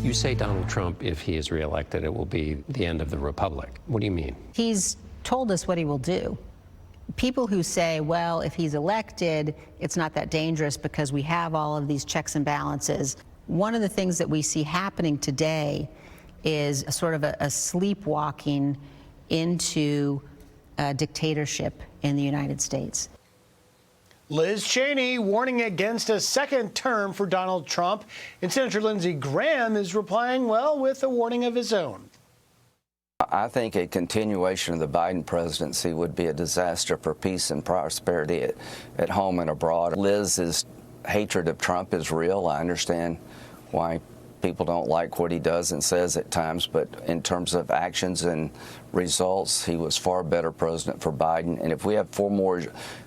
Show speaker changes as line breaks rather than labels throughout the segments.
You say Donald Trump, if he is reelected, it will be the end of the republic. What do you mean?
He's told us what he will do. People who say, well, if he's elected, it's not that dangerous because we have all of these checks and balances. One of the things that we see happening today is a sort of a sleepwalking into dictatorship in the United States.
Liz Cheney warning against a second term for Donald Trump. And Senator Lindsey Graham is replying, well, with a warning of his own.
I think a continuation of the Biden presidency would be a disaster for peace and prosperity at home and abroad. Liz's hatred of Trump is real. I understand why people don't like what he does and says at times, but in terms of actions and results, he was far better president for Biden. And if we have 4 more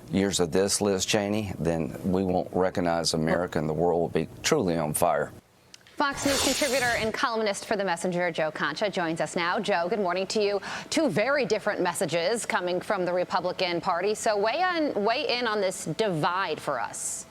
years of this, Liz Cheney, then we won't recognize America and the world will be truly on fire.
Fox News contributor and columnist for The Messenger, Joe Concha, joins us now. Joe, good morning to you. 2 very different messages coming from the Republican Party. So weigh in on this divide for us.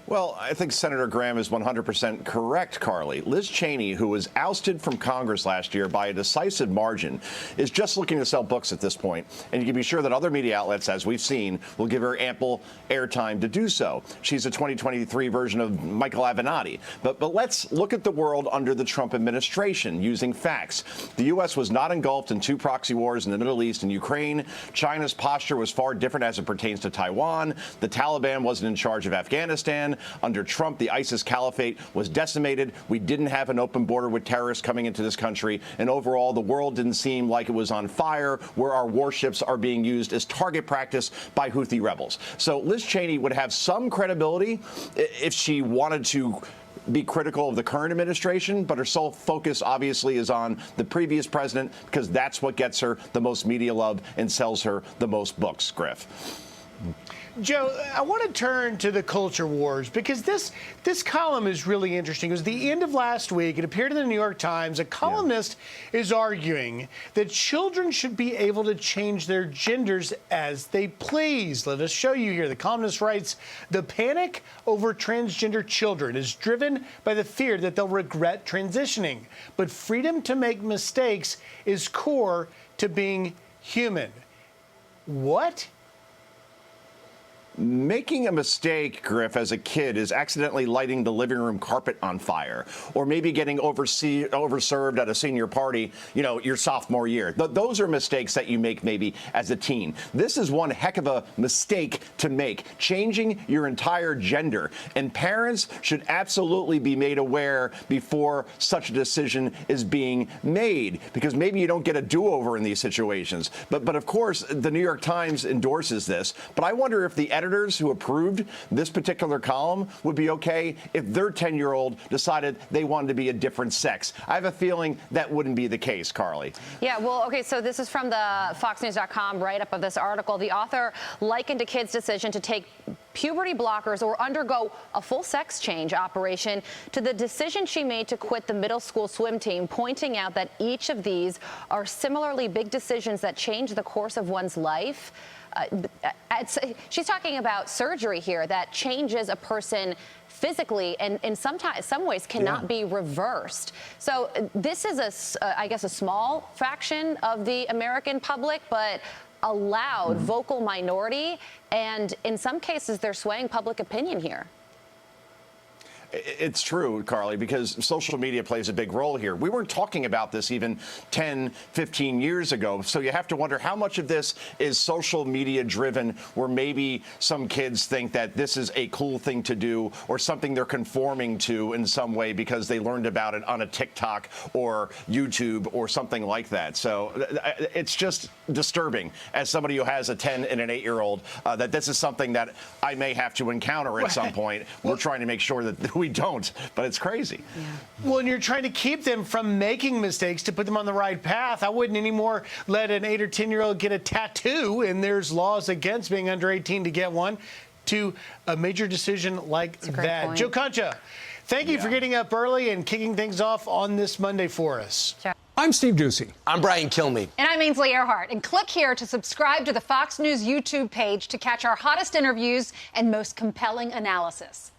Well, I think Senator Graham is 100% correct, Carly. Liz Cheney, who was ousted from Congress last year by a decisive margin, is just looking to sell books at this point. And you can be sure that other media outlets, as we've seen, will give her ample airtime to do so. She's a 2023 version of Michael Avenatti. But let's look at the world under the Trump administration using facts. The U.S. was not engulfed in 2 proxy wars in the Middle East and Ukraine. China's posture was far different as it pertains to Taiwan. The Taliban wasn't in charge of Afghanistan. Under Trump, the ISIS caliphate was decimated. We didn't have an open border with terrorists coming into this country. And overall, the world didn't seem like it was on fire, where our warships are being used as target practice by Houthi rebels. So Liz Cheney would have some credibility if she wanted to be critical of the current administration, but her sole focus obviously is on the previous president because that's what gets her the most media love and sells her the most books, Griff.
Joe, I want to turn to the culture wars because this column is really interesting. It was the end of last week. It appeared in the New York Times. A columnist is arguing that children should be able to change their genders as they please. Let us show you here. The columnist writes, the panic over transgender children is driven by the fear that they'll regret transitioning. But freedom to make mistakes is core to being human. What?
Making a mistake, Griff, as a kid is accidentally lighting the living room carpet on fire, or maybe getting overserved at a senior party, your sophomore year. Those are mistakes that you make maybe as a teen. This is one heck of a mistake to make, changing your entire gender. And parents should absolutely be made aware before such a decision is being made, because maybe you don't get a do-over in these situations. But of course, the New York Times endorses this. But I wonder if the editors who approved this particular column would be okay if their 10-year-old decided they wanted to be a different sex. I have a feeling that wouldn't be the case, Carly.
Yeah, well, okay, so this is from the FoxNews.com write-up of this article. The author likened a kid's decision to take puberty blockers or undergo a full sex change operation to the decision she made to quit the middle school swim team, pointing out that each of these are similarly big decisions that change the course of one's life. She's talking about surgery here that changes a person physically and in some ways cannot be reversed. So this is I guess a small fraction of the American public, but a loud vocal minority, and in some cases they're swaying public opinion here.
It's true, Carly, because social media plays a big role here. We weren't talking about this even 10, 15 years ago. So you have to wonder how much of this is social media driven, where maybe some kids think that this is a cool thing to do or something they're conforming to in some way because they learned about it on a TikTok or YouTube or something like that. So it's just disturbing as somebody who has a 10 and an 8-year-old that this is something that I may have to encounter at some point. We're trying to make sure that we don't, but it's crazy.
Yeah. Well, and you're trying to keep them from making mistakes to put them on the right path. I wouldn't anymore let an 8 or 10-year-old get a tattoo, and there's laws against being under 18 to get one, to a major decision like that. Point. Joe Concha, thank you for getting up early and kicking things off on this Monday for us.
Sure.
I'm Steve Doocy.
I'm Brian Kilmeade.
And I'm Ainsley Earhart. And click here to subscribe to the Fox News YouTube page to catch our hottest interviews and most compelling analysis.